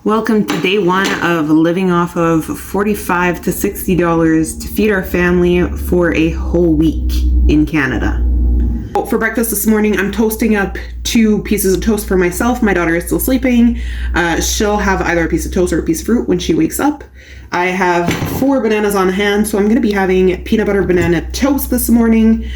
Welcome to day one of living off of $45 to $60 to feed our family for a whole week in Canada. For breakfast this morning, I'm toasting up 2 pieces of toast for myself. My daughter is still sleeping. She'll have either a piece of toast or a piece of fruit when she wakes up. I have 4 bananas on hand, so I'm going to be having peanut butter banana toast this morning.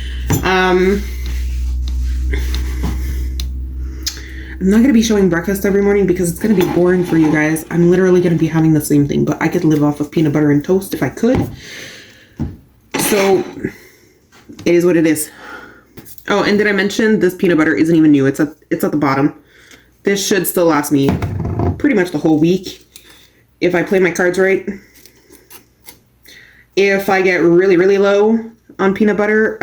I'm not going to be showing breakfast every morning because it's going to be boring for you guys. I'm literally going to be having the same thing, but I could live off of peanut butter and toast if I could. So it is what it is. Oh, and did I mention this peanut butter isn't even new? It's at the bottom. This should still last me pretty much the whole week if I play my cards right. If I get really, really low on peanut butter,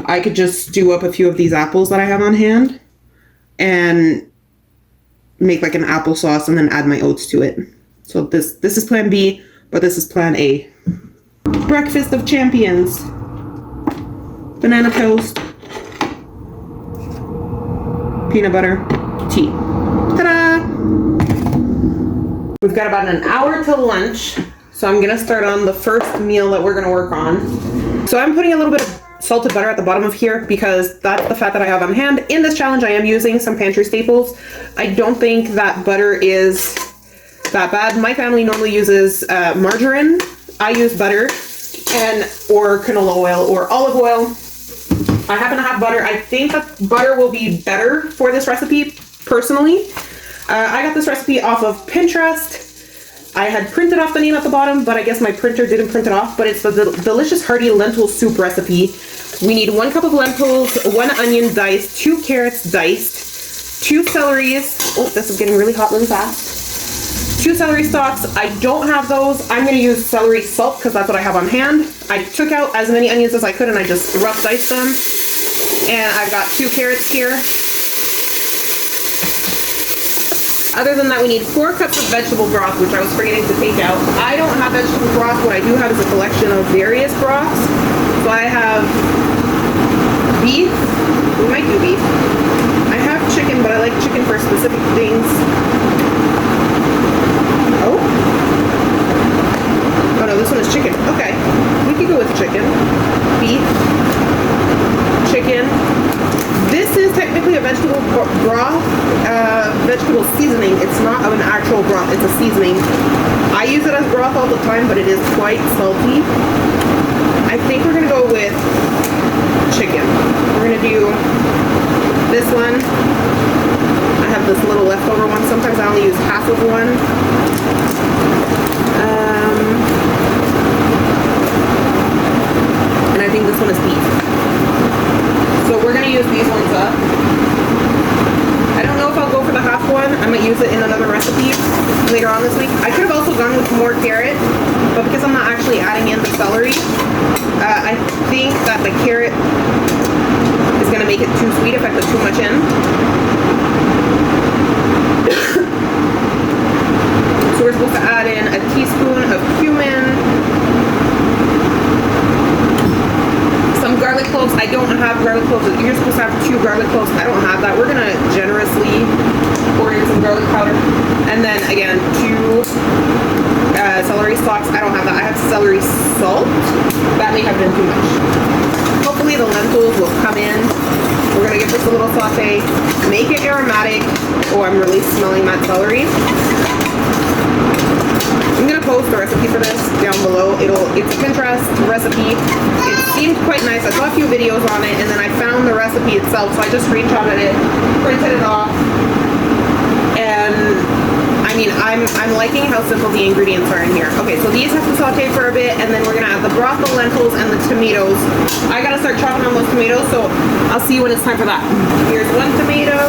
I could just stew up a few of these apples that I have on hand and make like an applesauce and then add my oats to it. So this is plan B, but this is plan A. Breakfast of champions. Banana toast, peanut butter, tea. Ta-da! We've got about an hour till lunch, so I'm gonna start on the first meal that we're gonna work on. So I'm putting a little bit of salted butter at the bottom of here because that's the fat that I have on hand. In this challenge, I am using some pantry staples. I don't think that butter is that bad. My family normally uses margarine. I use butter or canola oil or olive oil. I happen to have butter. I think that butter will be better for this recipe, personally. I got this recipe off of Pinterest. I had printed off the name at the bottom, but I guess my printer didn't print it off, but it's the delicious hearty lentil soup recipe. We need 1 cup of lentils, 1 onion diced, 2 carrots diced, 2 celeries. Oh, this is getting really hot really fast. 2 celery stalks. I don't have those. I'm going to use celery salt because that's what I have on hand. I took out as many onions as I could and I just rough diced them. And I've got 2 carrots here. Other than that, we need 4 cups of vegetable broth, which I was forgetting to take out. I don't have vegetable broth. What I do have is a collection of various broths. So I have beef. We might do beef. I have chicken, but I like chicken for specific things. Oh no, this one is chicken. Okay, we could go with chicken. Beef. Chicken. This is technically a vegetable broth, vegetable seasoning. It's not an actual broth, it's a seasoning. I use it as broth all the time, but it is quite salty. I think we're gonna go with chicken. We're gonna do this one. I have this little leftover one. Sometimes I only use half of one. And I think this one is beef. So we're gonna use these ones up. I don't know if I'll go for the half one. I might use it in another recipe later on this week. I could have also gone with more carrot, but because I'm not actually adding in the celery, I think that the carrot is gonna make it too sweet if I put too much in. So we're supposed to add in a teaspoon of cumin, some garlic cloves. I don't have garlic cloves. You're supposed to have 2 garlic cloves. I don't have that. We're gonna generously pour in some garlic powder. And then again, 2 celery stalks. I don't have that. I have celery salt. That may have been too much. Hopefully the lentils will come in. We're gonna give this a little saute. Make it aromatic. Oh, I'm really smelling that celery. I'm gonna post the recipe for this down below. It's a Pinterest recipe. It seemed quite nice. I saw a few videos on it and then I found the recipe itself, so I just screenshotted it, printed it off, and I mean, I'm liking how simple the ingredients are in here. Okay, so these have to saute for a bit, and then we're gonna add the broth, the lentils, and the tomatoes. I gotta start chopping on those tomatoes, so I'll see you when it's time for that. Here's 1 tomato.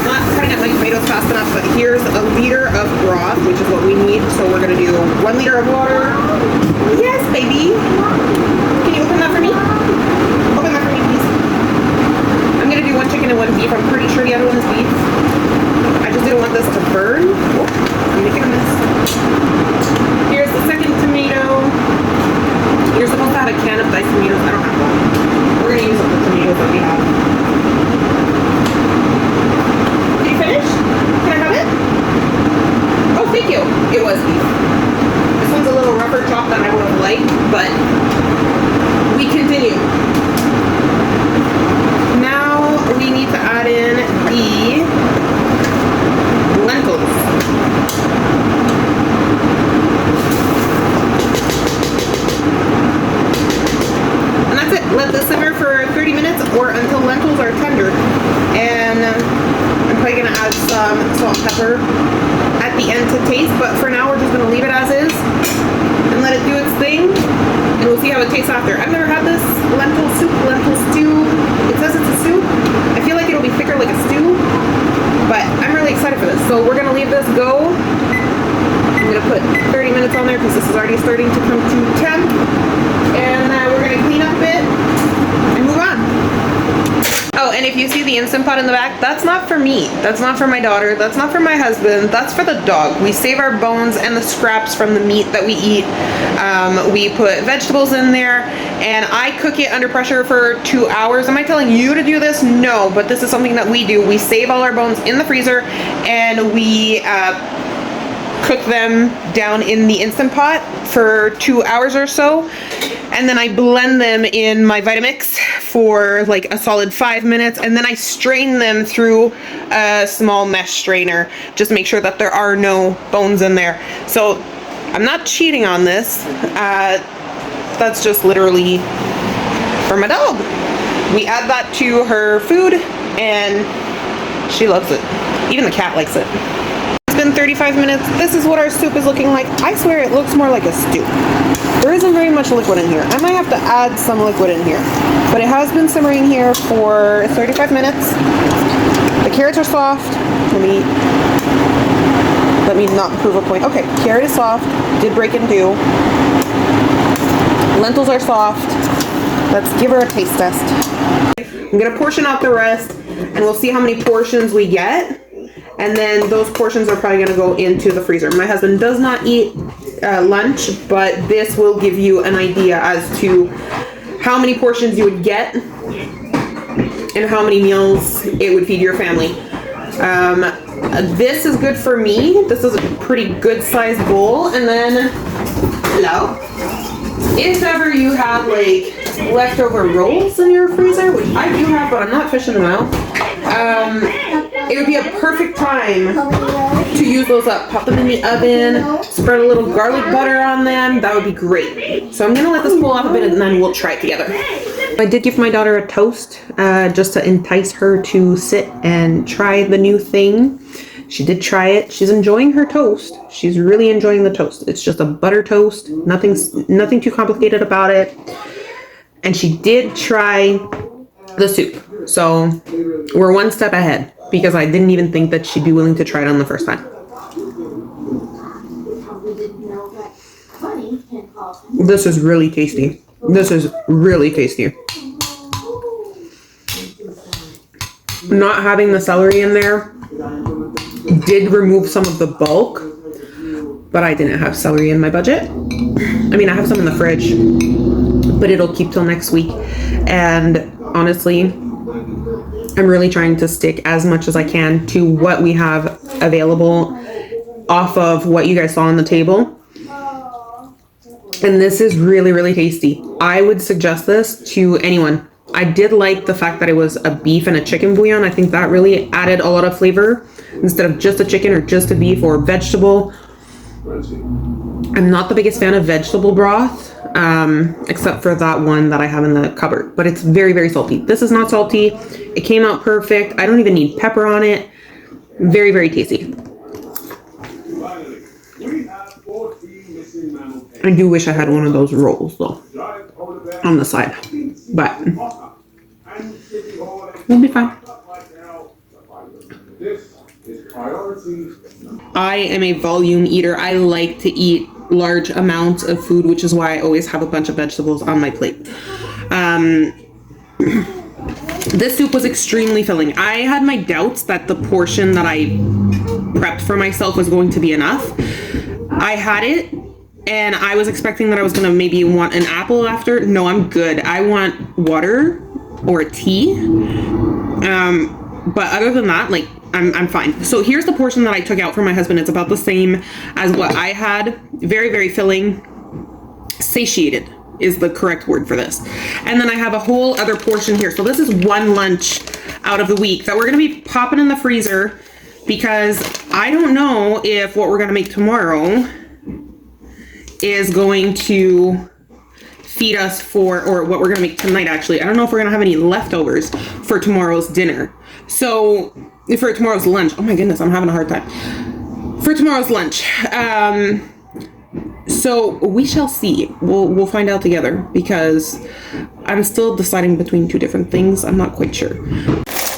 Not cutting up my tomatoes fast enough, but here's a liter of broth, which is what we need. So we're gonna do 1 liter of water. Yes, baby. Can you open that for me? Open that for me, please. I'm gonna do 1 chicken and 1 beef. I'm pretty sure the other one is beef. I just didn't want this to burn. Oh, I'm making a mess. Here's the second tomato. You're supposed to have a can of diced tomatoes. I don't have one. We're gonna use up the tomatoes that we have. Did you finish? Can I have it? some salt and pepper at the end to taste, but for now we're just gonna leave it as is and let it do its thing, and we'll see how it tastes after. I've never had this lentil soup, lentil stew. It says it's a soup. I feel like it'll be thicker like a stew, but I'm really excited for this. So we're gonna leave this go. I'm gonna put 30 minutes on there because this is already starting to come to temp, and we're gonna clean up a bit and move on. Oh, and if you see the Instant Pot in the back, that's not for me. That's not for my daughter. That's not for my husband. That's for the dog. We save our bones and the scraps from the meat that we eat. We put vegetables in there, and I cook it under pressure for 2 hours. Am I telling you to do this? No, but this is something that we do. We save all our bones in the freezer, and we cook them down in the Instant Pot for 2 hours or so. And then I blend them in my Vitamix for like a solid 5 minutes, and then I strain them through a small mesh strainer. Just make sure that there are no bones in there. So I'm not cheating on this. That's just literally for my dog. We add that to her food, and she loves it. Even the cat likes it. It's been 35 minutes. This is what our soup is looking like. I swear it looks more like a stew. There isn't very much liquid in here. I might have to add some liquid in here, but it has been simmering here for 35 minutes. The carrots are soft. Let me not prove a point. Okay, carrot is soft. Did break in two. Lentils are soft. Let's give her a taste test. I'm gonna portion out the rest, and we'll see how many portions we get. And then those portions are probably gonna go into the freezer. My husband does not eat lunch, but this will give you an idea as to how many portions you would get and how many meals it would feed your family. This is good for me. This is a pretty good sized bowl. And then, hello. If ever you have like leftover rolls in your freezer, which I do have, but I'm not fishing them out, it would be a perfect time to use those up. Pop them in the oven, spread a little garlic butter on them. That would be great. So I'm gonna let this cool off a bit, and then we'll try it together. I did give my daughter a toast just to entice her to sit and try the new thing. She did try it. She's enjoying her toast. She's really enjoying the toast. It's just a butter toast. Nothing too complicated about it. And she did try the soup. So we're one step ahead, because I didn't even think that she'd be willing to try it on the first time. This is really tasty. This is really tasty. Not having the celery in there did remove some of the bulk, but I didn't have celery in my budget. I mean, I have some in the fridge, but it'll keep till next week. And honestly, I'm really trying to stick as much as I can to what we have available off of what you guys saw on the table. And this is really, really tasty. I would suggest this to anyone. I did like the fact that it was a beef and a chicken bouillon. I think that really added a lot of flavor instead of just a chicken or just a beef or vegetable. I'm not the biggest fan of vegetable broth, except for that one that I have in the cupboard, but it's very, very salty. This is not salty. It came out perfect. I don't even need pepper on it. Very, very tasty. I do wish I had one of those rolls though on the side, but we'll be fine. I am a volume eater. I like to eat large amounts of food, which is why I always have a bunch of vegetables on my plate. This soup was extremely filling. I had my doubts that the portion that I prepped for myself was going to be enough. I had it, and I was expecting that I was gonna maybe want an apple after. No, I'm good. I want water or a tea. But other than that, like, I'm fine. So here's the portion that I took out for my husband. It's about the same as what I had. Very, very filling. Satiated is the correct word for this. And then I have a whole other portion here. So this is one lunch out of the week that we're gonna be popping in the freezer, because I don't know if what we're gonna make tomorrow is going to feed us for, or what we're gonna make tonight actually. I don't know if we're gonna have any leftovers for tomorrow's dinner. So, for tomorrow's lunch. Oh my goodness, I'm having a hard time. For tomorrow's lunch. So we shall see. We'll find out together because I'm still deciding between two different things. I'm not quite sure.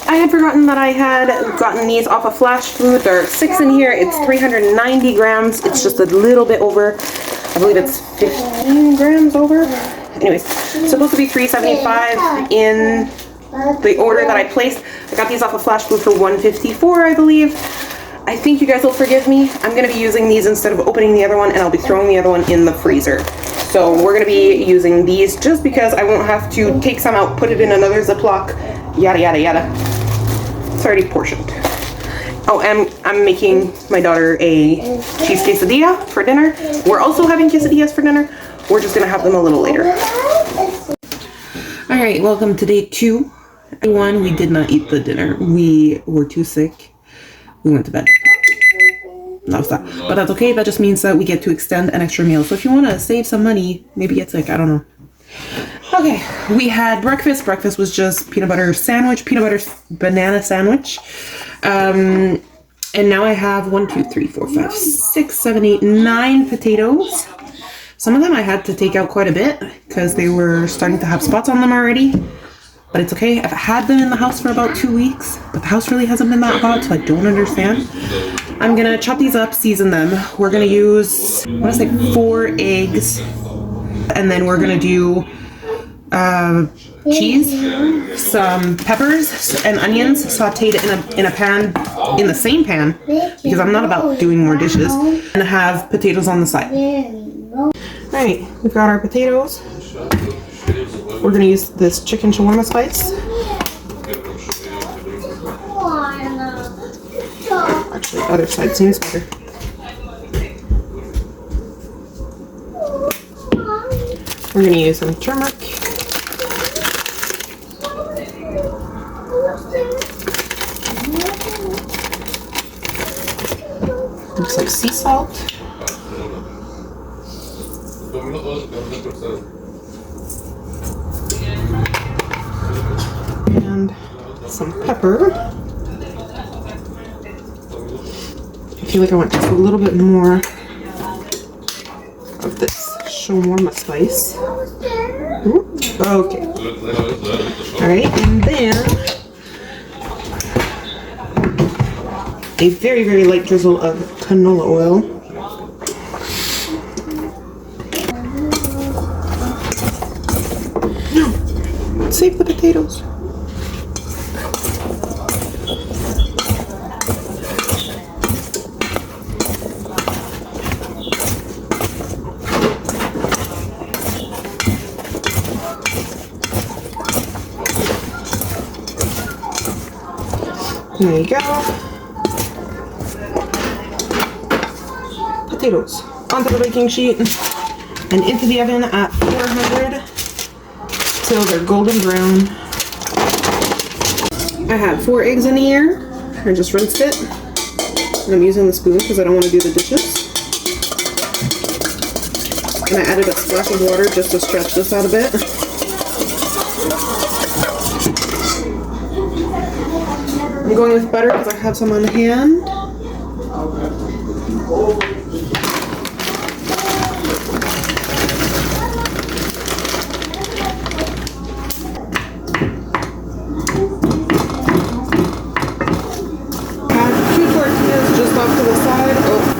I had forgotten that I had gotten these off of Flash Food. There are 6 in here. It's 390 grams. It's just a little bit over. I believe it's 15 grams over. Anyways, it's supposed to be 375 in the order that I placed. I got these off of Flash Food for 154, I believe. I think you guys will forgive me. I'm going to be using these instead of opening the other one, and I'll be throwing the other one in the freezer. So we're going to be using these just because I won't have to take some out, put it in another Ziploc, yada, yada, yada. It's already portioned. Oh, and I'm making my daughter a cheese quesadilla for dinner. We're also having quesadillas for dinner. We're just going to have them a little later. All right, welcome to day 2. One, we did not eat the dinner. We were too sick. We went to bed. That was that. But that's okay. That just means that we get to extend an extra meal. So if you want to save some money, maybe get sick. I don't know. Okay, we had breakfast. Breakfast was just peanut butter sandwich, peanut butter banana sandwich. And now I have 1, 2, 3, 4, 5, 6, 7, 8, 9 potatoes. Some of them I had to take out quite a bit because they were starting to have spots on them already. But it's okay. I've had them in the house for about 2 weeks, but the house really hasn't been that hot, so I don't understand. I'm gonna chop these up, season them. We're gonna use, I wanna say 4 eggs, and then we're gonna do cheese, some peppers and onions sauteed in a pan, in the same pan, because I'm not about doing more dishes, and have potatoes on the side. All right, we've got our potatoes. We're going to use this chicken shawarma spice. Actually, the other side seems better. We're going to use some turmeric. Looks like sea salt. And some pepper. I feel like I want just a little bit more of this shawarma spice. Ooh, okay. Alright, and then a very, very light drizzle of canola oil. No! Save the potatoes. There you go. Potatoes onto the baking sheet and into the oven at 400 till they're golden brown. I have 4 eggs in the air. I just rinsed it. And I'm using the spoon because I don't want to do the dishes. And I added a splash of water just to stretch this out a bit. I'm going with butter because I have some on hand. Add 2 tortillas just off to the side. Oh.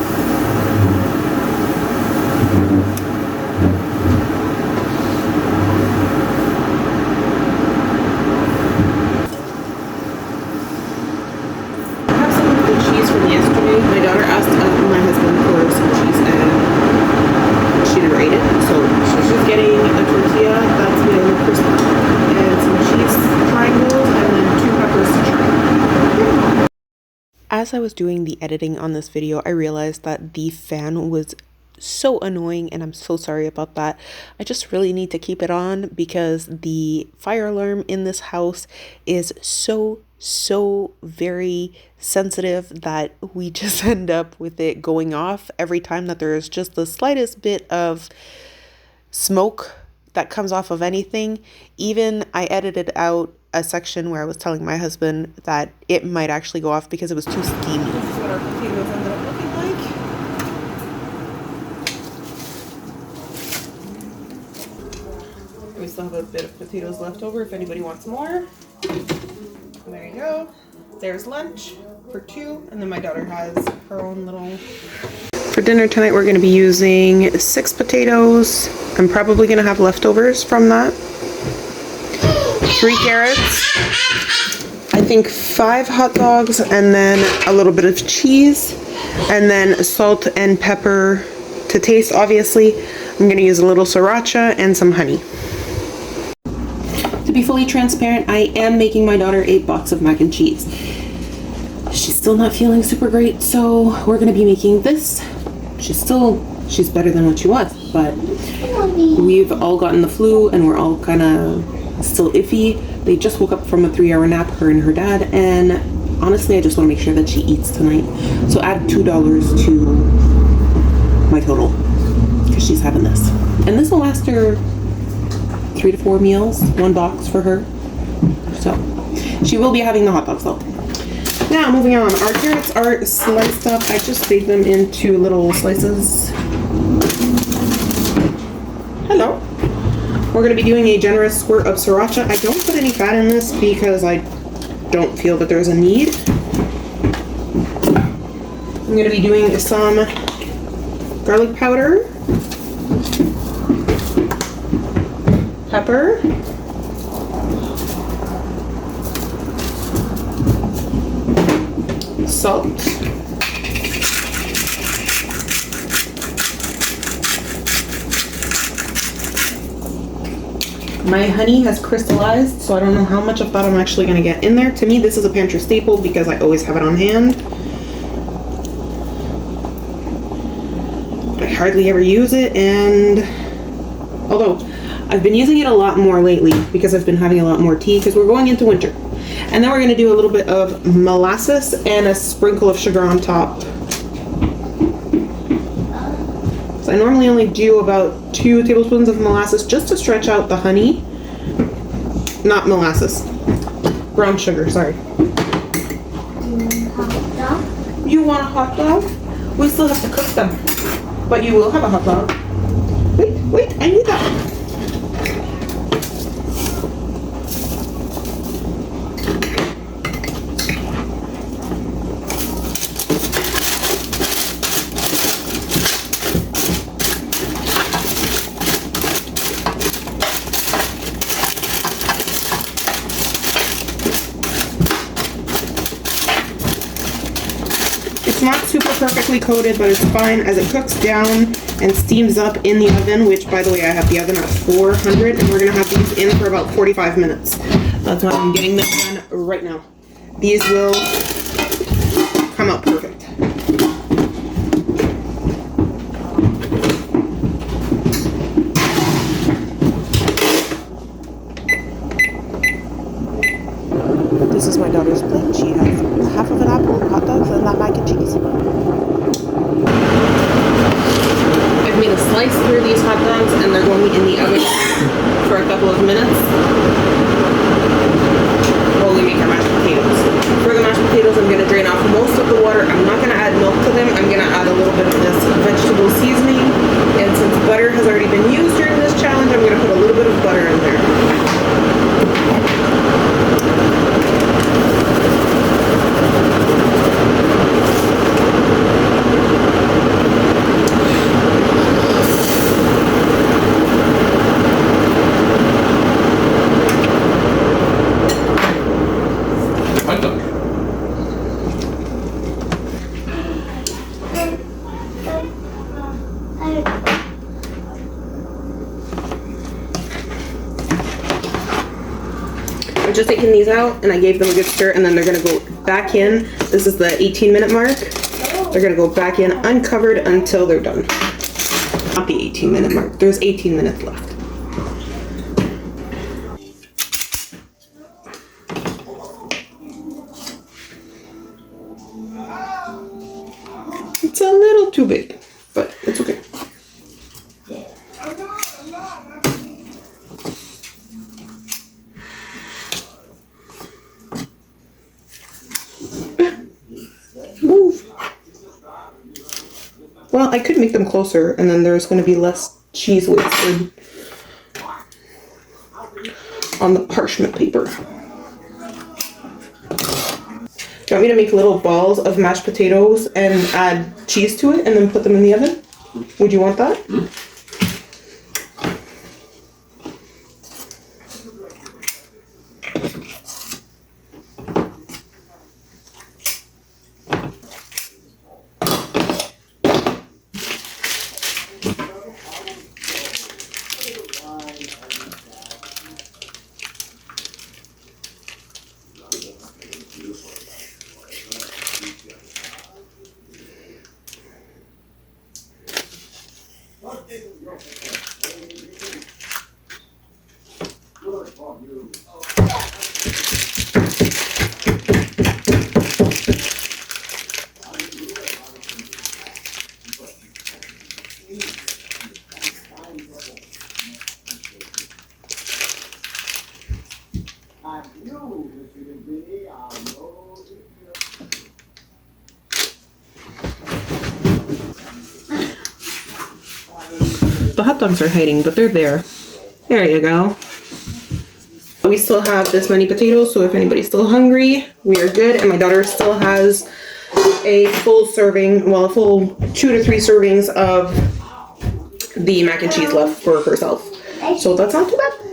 My daughter asked my husband for some cheese and she didn't rate it, so she's just getting a tortilla that's made of crisp and some cheese triangles and then 2 peppers to try. As I was doing the editing on this video, I realized that the fan was so annoying and I'm so sorry about that. I just really need to keep it on because the fire alarm in this house is so very sensitive that we just end up with it going off every time that there is just the slightest bit of smoke that comes off of anything. Even I edited out a section where I was telling my husband that it might actually go off because it was too steamy. This is what our potatoes ended up looking like. We still have a bit of potatoes left over if anybody wants more. There you go. There's lunch for 2, and then my daughter has her own little... For dinner tonight, we're going to be using 6 potatoes. I'm probably going to have leftovers from that. 3 carrots. I think 5 hot dogs, and then a little bit of cheese, and then salt and pepper to taste, obviously. I'm going to use a little sriracha and some honey. To be fully transparent, I am making my daughter a box of mac and cheese. She's still not feeling super great, so we're gonna be making this. She's better than what she was, but we've all gotten the flu and we're all kind of still iffy. They just woke up from a 3-hour nap, her and her dad, and honestly, I just want to make sure that she eats tonight. So add $2 to my total because she's having this, and this will last her 3 to 4 meals, 1 box for her. So she will be having the hot dogs though. Now moving on, our carrots are sliced up. I just baked them into little slices. Hello. We're going to be doing a generous squirt of sriracha. I don't put any fat in this because I don't feel that there's a need. I'm going to be doing some garlic powder, pepper, salt, my honey has crystallized, so I don't know how much of that I'm actually going to get in there. To me, this is a pantry staple because I always have it on hand. I hardly ever use it, and although I've been using it a lot more lately because I've been having a lot more tea because we're going into winter. And then we're going to do a little bit of molasses and a sprinkle of sugar on top. So I normally only do about 2 tablespoons of molasses just to stretch out the honey. Not molasses. Brown sugar, sorry. You want a hot dog? We still have to cook them. But you will have a hot dog. Wait, I need that. It's not super perfectly coated, but it's fine as it cooks down and steams up in the oven, which, by the way, I have the oven at 400, and we're going to have these in for about 45 minutes. That's why I'm getting them done right now. These will come out perfect. This is my daughter's plate. She has half of an apple, hot dogs, and that mac and cheese. I've made a slice through these hot dogs and they're going in the oven for a couple of minutes while we make our mashed potatoes. For the mashed potatoes, I'm going to drain off most of the water. I'm not going to add milk to them. I'm going to add a little bit of this vegetable seasoning. And since butter has already been used during this challenge, I'm going to put a little bit of butter in there. I've just taken these out and I gave them a good stir, and then they're gonna go back in. This is the 18-minute mark. They're gonna go back in uncovered until they're done. Not the 18-minute mark. There's 18 minutes left. It's a little too big, but it's okay. Well, I could make them closer and then there's going to be less cheese wasted on the parchment paper. Do you want me to make little balls of mashed potatoes and add cheese to it and then put them in the oven? Would you want that? The hot dogs are hiding, but they're there. There you go. We still have this many potatoes, so if anybody's still hungry, we are good. And my daughter still has a full serving, well, a full 2 to 3 servings of the mac and cheese left for herself. So that's not too bad.